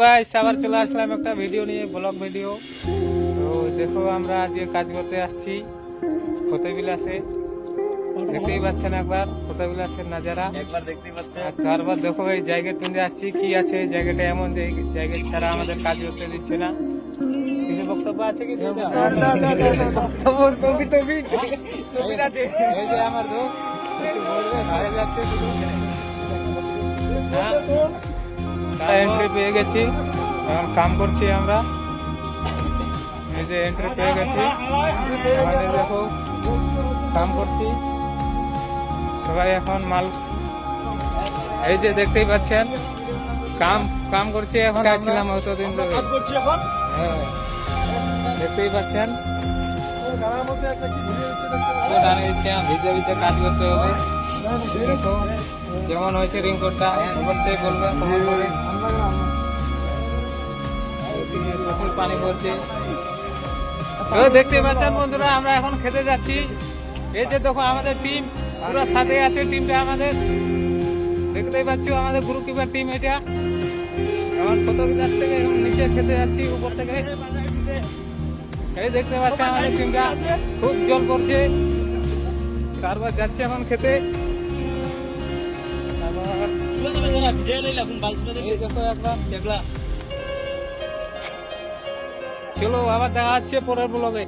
Guys আবার চলে আসলাম একটা ভিডিও নিয়ে, ব্লগ ভিডিও। তো দেখো আমরা আজকে কাজ করতে আসছি ফতেবিলাসে। দেখতেই পাচ্ছেন একবার ফতেবিলাসের নাজারা একবার দেখতে পাচ্ছেন। আর তারপর দেখো এই জায়গা টুঁজে আসছি, কি আছে এই জায়গাটা, এমন যে এই জায়গা ছাড়া আমাদের কাজ করতে দিচ্ছে না। কিছু বক্তব্য আছে কি? এই যে আমার লোক কিছু বলবে, ভালো যাচ্ছে শুধু। এন্ট্রি পেয়ে গেছি, এখন কাম করছি আমরা। এই যে এন্ট্রি পেয়ে গেছি, মানে দেখো কাম করছি সবাই এখন মাল। এই যে দেখতেই পাচ্ছেন কাম কাম করছি এখন। আসছিলাম অতদিন ধরে, হ্যাঁ দেখতেই পাচ্ছেন। ভিজে ভিজে কাজ করতে হবে। দেখো যেমন হয়েছে রিংকোটটা অবশ্যই বলবেন কমেন্ট করে। প্রচুর পানি পড়ছে। তো দেখতে পাচ্ছেন বন্ধুরা, আমরা এখন খেতে যাচ্ছি। এই যে দেখো আমাদের টিম পুরো সাথে আছে, টিমটা আমাদের দেখতেই পাচ্ছ, আমাদের গ্রুপ কিপার টিম এটা। এখন ফটোগ্রাফ থেকে এখন নিচে খেতে যাচ্ছি, উপর থেকে। এই দেখতে পাচ্ছেন আমাদের টিমটা, খুব জল পড়ছে। তারপর যাচ্ছে এখন খেতে। এই দেখো একবার দেখলা। চলো আবার দেখা যাচ্ছে পরের ব্লগে।